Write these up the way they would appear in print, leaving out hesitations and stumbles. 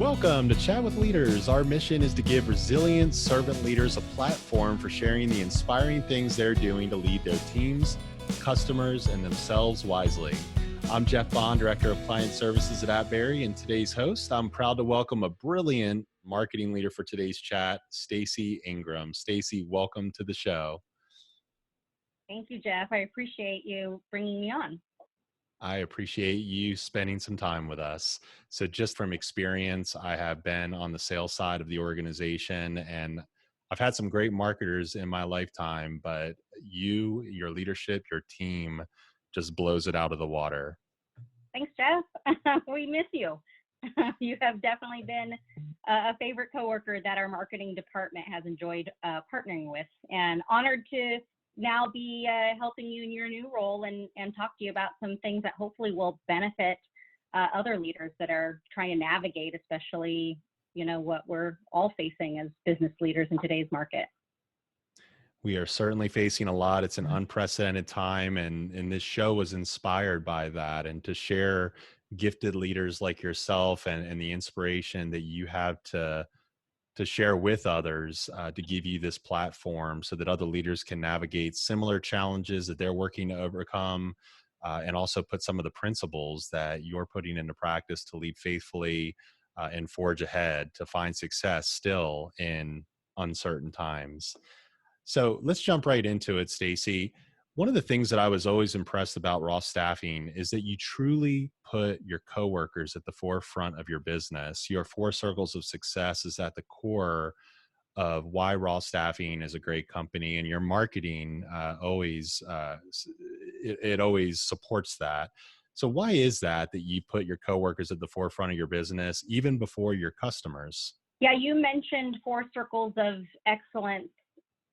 Welcome to Chat with Leaders. Our mission is to give resilient servant leaders a platform for sharing the inspiring things they're doing to lead their teams, customers, and themselves wisely. I'm Jeff Bond, Director of Client Services at Atberry, and today's host. I'm proud to welcome a brilliant marketing leader for today's chat, Staci Ingram. Staci, welcome to the show. Thank you, Jeff. I appreciate you bringing me on. I appreciate you spending some time with us. So just from experience, I have been on the sales side of the organization, and I've had some great marketers in my lifetime, but your leadership, your team just blows it out of the water. Thanks, Jeff. We miss you. You have definitely been a favorite coworker that our marketing department has enjoyed partnering with, and honored to now be helping you in your new role and talk to you about some things that hopefully will benefit other leaders that are trying to navigate, especially, what we're all facing as business leaders in today's market. We are certainly facing a lot. It's an unprecedented time, and this show was inspired by that. And to share gifted leaders like yourself and the inspiration that you have to share with others, to give you this platform so that other leaders can navigate similar challenges that they're working to overcome, and also put some of the principles that you're putting into practice to lead faithfully and forge ahead to find success still in uncertain times. So let's jump right into it, Staci. One of the things that I was always impressed about Roth Staffing is that you truly put your coworkers at the forefront of your business. Your four circles of success is at the core of why Roth Staffing is a great company, and your marketing always supports that. So why is that you put your coworkers at the forefront of your business, even before your customers? Yeah, you mentioned four circles of excellence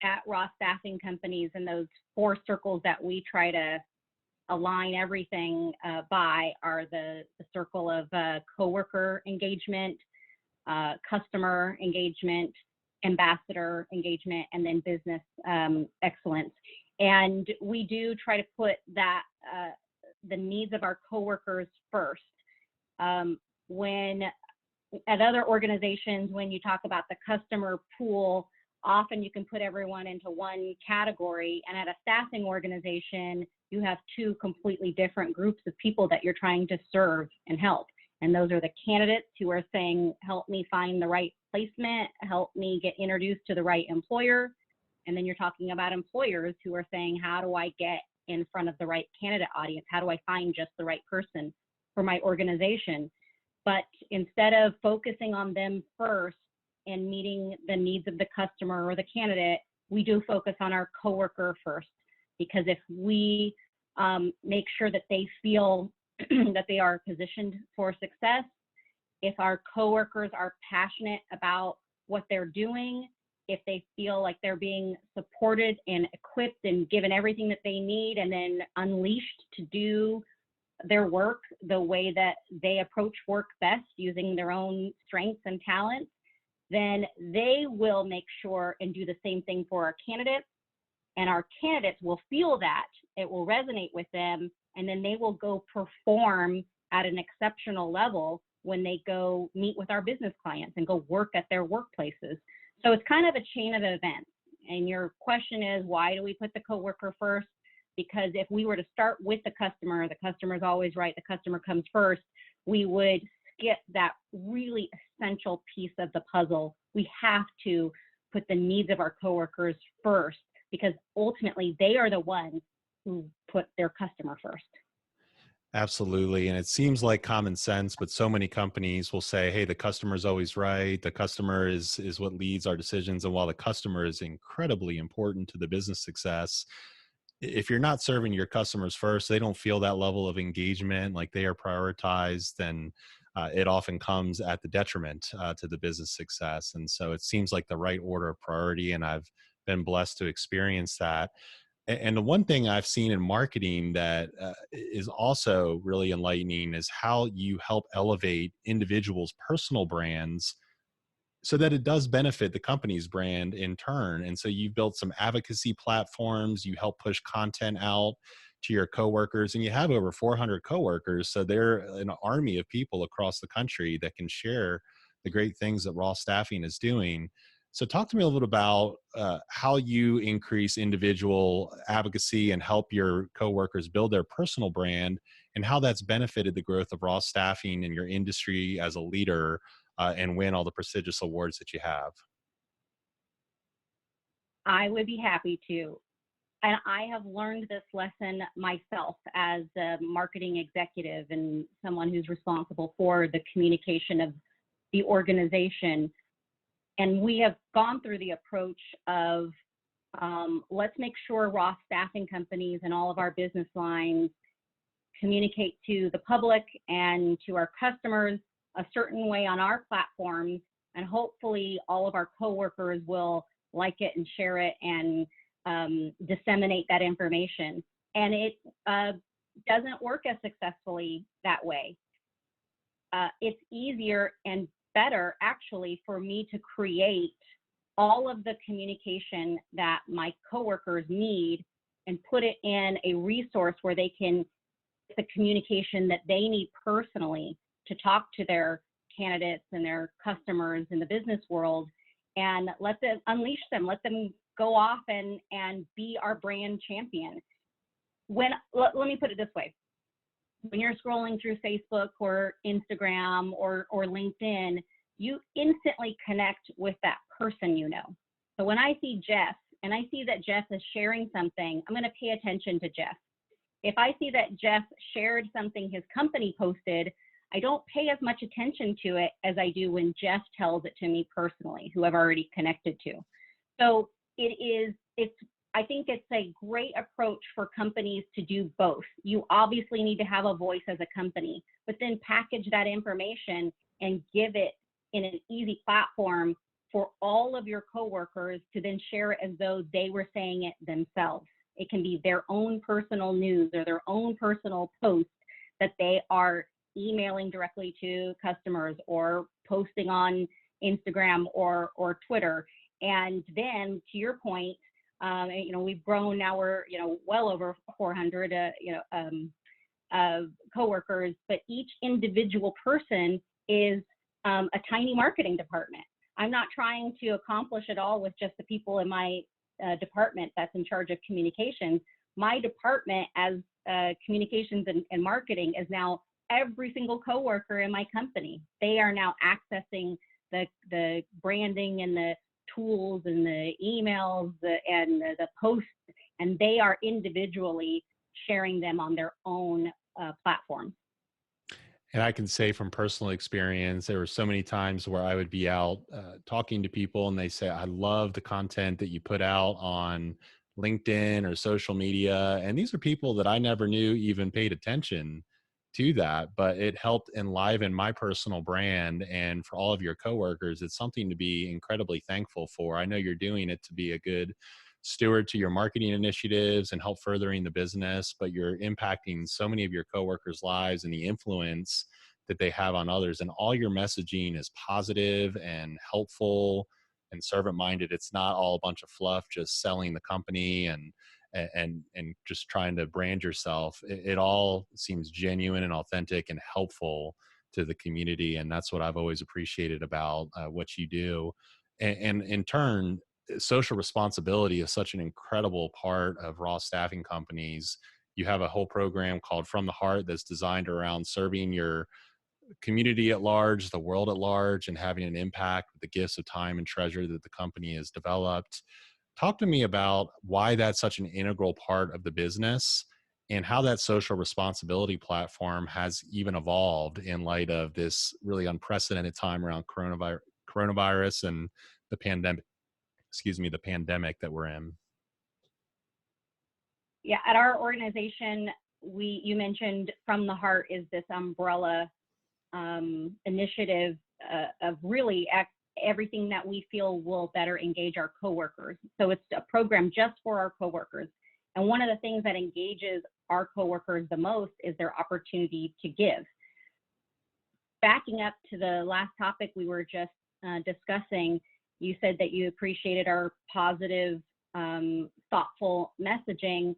at Roth Staffing Companies, and those four circles that we try to align everything by are the circle of coworker engagement, customer engagement, ambassador engagement, and then business excellence. And we do try to put that the needs of our coworkers first. When at other organizations, when you talk about the customer pool, often you can put everyone into one category, and at a staffing organization, you have two completely different groups of people that you're trying to serve and help. And those are the candidates who are saying, help me find the right placement, help me get introduced to the right employer. And then you're talking about employers who are saying, how do I get in front of the right candidate audience? How do I find just the right person for my organization? But instead of focusing on them first and meeting the needs of the customer or the candidate, we do focus on our coworker first. Because if we make sure that they feel that they are positioned for success, if our coworkers are passionate about what they're doing, if they feel like they're being supported and equipped and given everything that they need and then unleashed to do their work the way that they approach work best using their own strengths and talents, then they will make sure and do the same thing for our candidates. And our candidates will feel that, it will resonate with them, and then they will go perform at an exceptional level when they go meet with our business clients and go work at their workplaces. So it's kind of a chain of events. And your question is, why do we put the coworker first? Because if we were to start with the customer is always right, the customer comes first, we would skip that really essential piece of the puzzle. We have to put the needs of our coworkers first, because ultimately they are the ones who put their customer first. Absolutely. And it seems like common sense, but so many companies will say, hey, the customer is always right. The customer is what leads our decisions. And while the customer is incredibly important to the business success, if you're not serving your customers first, they don't feel that level of engagement, like they are prioritized, and it often comes at the detriment to the business success. And so it seems like the right order of priority, and I've been blessed to experience that. And the one thing I've seen in marketing that is also really enlightening is how you help elevate individuals' personal brands so that it does benefit the company's brand in turn. And so you've built some advocacy platforms, you help push content out to your coworkers, and you have over 400 coworkers. So they're an army of people across the country that can share the great things that Roth Staffing is doing. So talk to me a little bit about how you increase individual advocacy and help your coworkers build their personal brand, and how that's benefited the growth of Roth Staffing and your industry as a leader, and win all the prestigious awards that you have. I would be happy to. And I have learned this lesson myself as a marketing executive and someone who's responsible for the communication of the organization. And we have gone through the approach of let's make sure Roth Staffing Companies and all of our business lines communicate to the public and to our customers a certain way on our platforms, and hopefully all of our coworkers will like it and share it and disseminate that information. And it doesn't work as successfully that way. It's easier and better actually for me to create all of the communication that my coworkers need and put it in a resource where they can get the communication that they need personally to talk to their candidates and their customers in the business world, and let them unleash them, let them go off and be our brand champion. Let me put it this way. When you're scrolling through Facebook or Instagram or LinkedIn, you instantly connect with that person you know. So when I see Jeff and I see that Jeff is sharing something, I'm going to pay attention to Jeff. If I see that Jeff shared something his company posted, I don't pay as much attention to it as I do when Jeff tells it to me personally, who I've already connected to. So I think it's a great approach for companies to do both. You obviously need to have a voice as a company, but then package that information and give it in an easy platform for all of your coworkers to then share it as though they were saying it themselves. It can be their own personal news or their own personal post that they are emailing directly to customers or posting on Instagram or Twitter. And then to your point, we've grown now, we're, well over 400, coworkers, but each individual person is a tiny marketing department. I'm not trying to accomplish it all with just the people in my department that's in charge of communications. My department as communications and marketing is now every single coworker in my company. They are now accessing the branding and the tools and the emails and the posts, and they are individually sharing them on their own platforms. And I can say from personal experience, there were so many times where I would be out talking to people and they say, I love the content that you put out on LinkedIn or social media. And these are people that I never knew even paid attention to that, but it helped enliven my personal brand. And for all of your coworkers, it's something to be incredibly thankful for. I know you're doing it to be a good steward to your marketing initiatives and help furthering the business, but you're impacting so many of your coworkers' lives and the influence that they have on others. And all your messaging is positive and helpful and servant minded. It's not all a bunch of fluff, just selling the company and just trying to brand yourself. It all seems genuine and authentic and helpful to the community. And that's what I've always appreciated about what you do. And in turn, social responsibility is such an incredible part of Roth Staffing Companies. You have a whole program called From the Heart that's designed around serving your community at large, the world at large, and having an impact with the gifts of time and treasure that the company has developed. Talk to me about why that's such an integral part of the business and how that social responsibility platform has even evolved in light of this really unprecedented time around coronavirus and the pandemic that we're in. Yeah, at our organization, you mentioned From the Heart is this umbrella initiative of really everything that we feel will better engage our coworkers. So it's a program just for our coworkers. And one of the things that engages our coworkers the most is their opportunity to give. Backing up to the last topic we were just discussing, you said that you appreciated our positive, thoughtful messaging.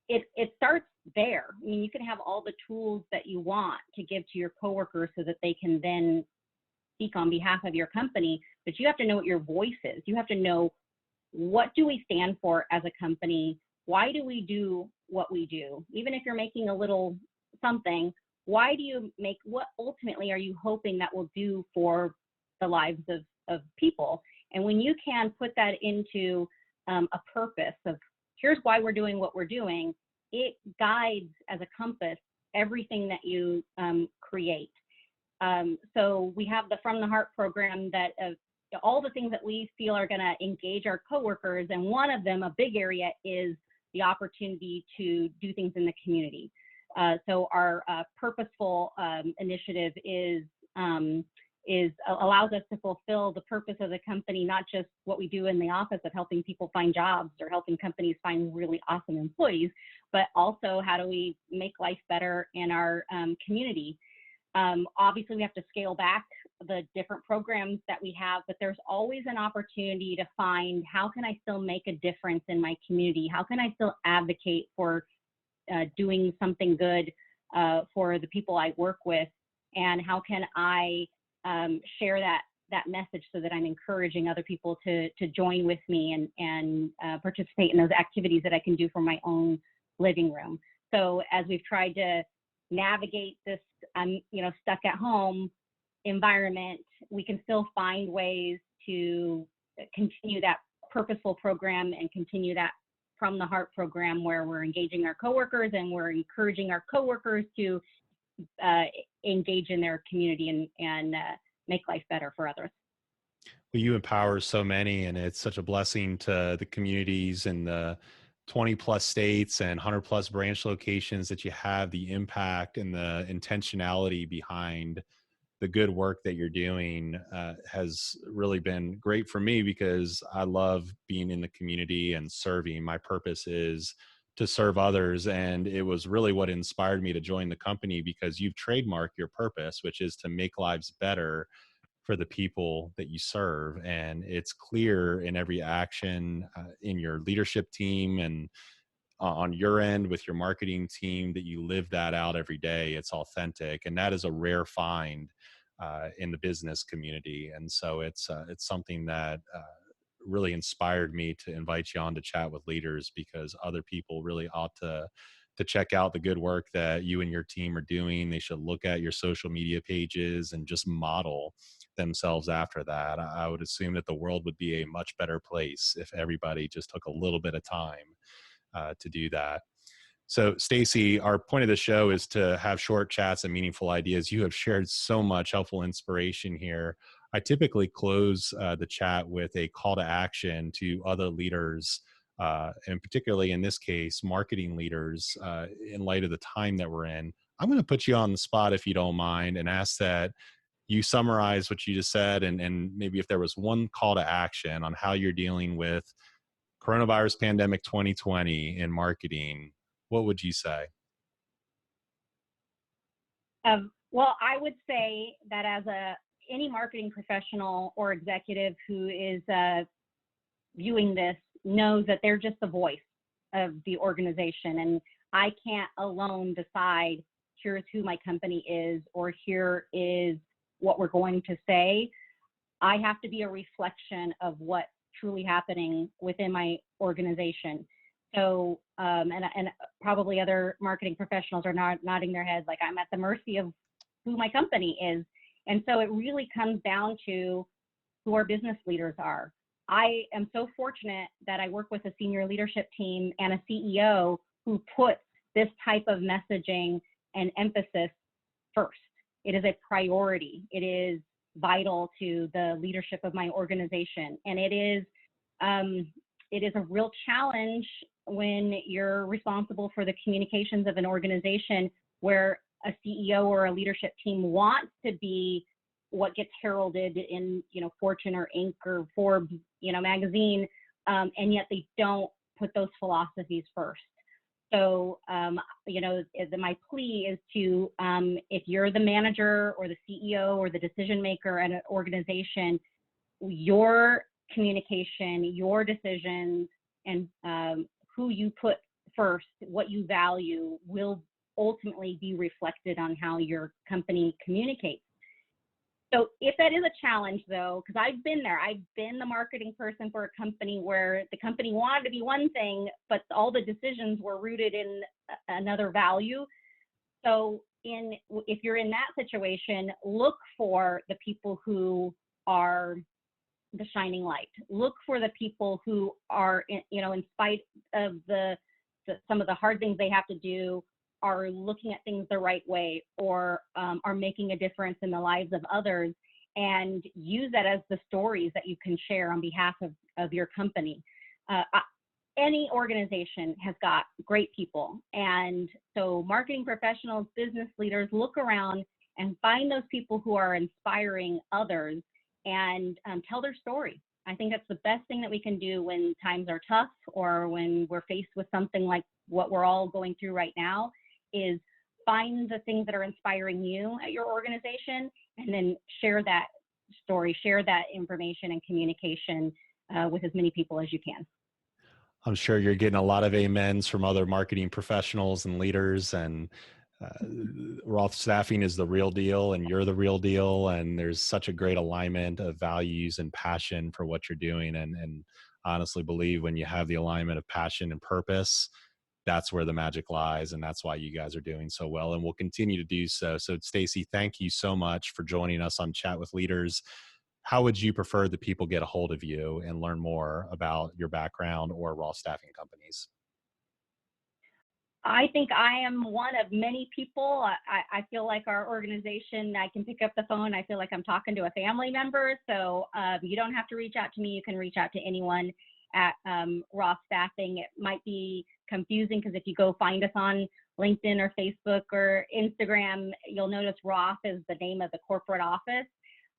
It starts there. I mean, you can have all the tools that you want to give to your coworkers so that they can then speak on behalf of your company, but you have to know what your voice is. You have to know, what do we stand for as a company? Why do we do what we do? Even if you're making a little something, why do you make, what ultimately are you hoping that will do for the lives of people? And when you can put that into a purpose of, here's why we're doing what we're doing, it guides as a compass everything that you create. So we have the From the Heart program that all the things that we feel are going to engage our coworkers, and one of them, a big area, is the opportunity to do things in the community. So our purposeful initiative allows us to fulfill the purpose of the company, not just what we do in the office of helping people find jobs or helping companies find really awesome employees, but also how do we make life better in our community. Obviously, we have to scale back the different programs that we have, but there's always an opportunity to find, how can I still make a difference in my community? How can I still advocate for doing something good for the people I work with? And how can I share that message so that I'm encouraging other people to join with me and participate in those activities that I can do from my own living room. So as we've tried to navigate this, stuck at home environment, we can still find ways to continue that purposeful program and continue that From the Heart program, where we're engaging our coworkers and we're encouraging our coworkers to engage in their community and make life better for others. Well, you empower so many, and it's such a blessing to the communities and the 20 plus states and 100 plus branch locations that you have, the impact and the intentionality behind the good work that you're doing has really been great for me, because I love being in the community and serving. My purpose is to serve others. And it was really what inspired me to join the company, because you've trademarked your purpose, which is to make lives better for the people that you serve. And it's clear in every action in your leadership team and on your end with your marketing team, that you live that out every day. It's authentic, and that is a rare find in the business community. And so it's something that really inspired me to invite you on to chat with leaders, because other people really ought to check out the good work that you and your team are doing. They should look at your social media pages and just model themselves after that. I would assume that the world would be a much better place if everybody just took a little bit of time to do that. So, Staci, our point of the show is to have short chats and meaningful ideas. You have shared so much helpful inspiration here. I typically close the chat with a call to action to other leaders, and particularly in this case, marketing leaders, in light of the time that we're in. I'm going to put you on the spot, if you don't mind, and ask that you summarize what you just said, and maybe if there was one call to action on how you're dealing with coronavirus pandemic 2020 in marketing, what would you say? Well, I would say that as any marketing professional or executive who is viewing this knows that they're just the voice of the organization, and I can't alone decide here's who my company is or here is what we're going to say. I have to be a reflection of what's truly happening within my organization. So, and probably other marketing professionals are nodding their heads like I'm at the mercy of who my company is. And so it really comes down to who our business leaders are. I am so fortunate that I work with a senior leadership team and a CEO who puts this type of messaging and emphasis first. It is a priority. It is vital to the leadership of my organization. And it is a real challenge when you're responsible for the communications of an organization where a CEO or a leadership team wants to be what gets heralded in, Fortune or Inc. or Forbes, magazine, and yet they don't put those philosophies first. So, my plea is to, if you're the manager or the CEO or the decision maker at an organization, your communication, your decisions, and who you put first, what you value, will ultimately be reflected on how your company communicates. So if that is a challenge though, because I've been there, I've been the marketing person for a company where the company wanted to be one thing, but all the decisions were rooted in another value. So if you're in that situation, look for the people who are the shining light. Look for the people who are, in spite of some of the hard things they have to do, are looking at things the right way, or are making a difference in the lives of others, and use that as the stories that you can share on behalf of your company. Any organization has got great people. And so marketing professionals, business leaders, look around and find those people who are inspiring others and tell their story. I think that's the best thing that we can do when times are tough, or when we're faced with something like what we're all going through right now, is find the things that are inspiring you at your organization, and then share that story, share that information and communication with as many people as you can. I'm sure you're getting a lot of amens from other marketing professionals and leaders, and Roth Staffing is the real deal, and you're the real deal. And there's such a great alignment of values and passion for what you're doing. And honestly believe when you have the alignment of passion and purpose, that's where the magic lies. And that's why you guys are doing so well and will continue to do so. So Staci, thank you so much for joining us on Chat with Leaders. How would you prefer that people get a hold of you and learn more about your background or Roth Staffing Companies? I think I am one of many people. I feel like our organization, I can pick up the phone. I feel like I'm talking to a family member. So you don't have to reach out to me. You can reach out to anyone at Roth Staffing. It might be confusing because if you go find us on LinkedIn or Facebook or Instagram, you'll notice Roth is the name of the corporate office.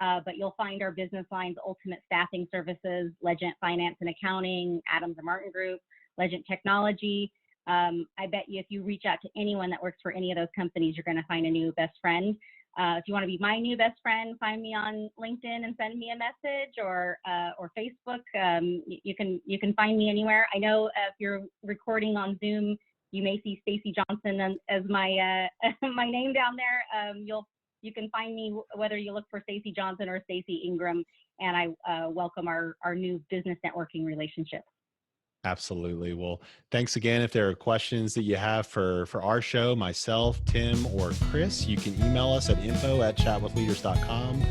But you'll find our business lines: Ultimate Staffing Services, Legend Finance and Accounting, Adams and Martin Group, Legend Technology. I bet you if you reach out to anyone that works for any of those companies, you're going to find a new best friend. If you want to be my new best friend, find me on LinkedIn and send me a message, or Facebook. You can find me anywhere. I know if you're recording on Zoom, you may see Staci Johnson as my my name down there. You can find me whether you look for Staci Johnson or Staci Ingram, and I welcome our new business networking relationship. Absolutely. Well, thanks again. If there are questions that you have for our show, myself, Tim, or Chris, you can email us at info@chatwithleaders.com.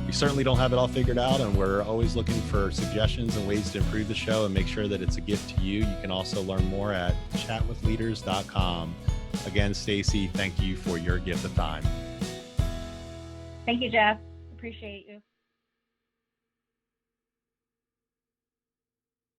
We certainly don't have it all figured out, and we're always looking for suggestions and ways to improve the show and make sure that it's a gift to you. You can also learn more at chatwithleaders.com. Again, Staci, thank you for your gift of time. Thank you, Jeff. Appreciate you.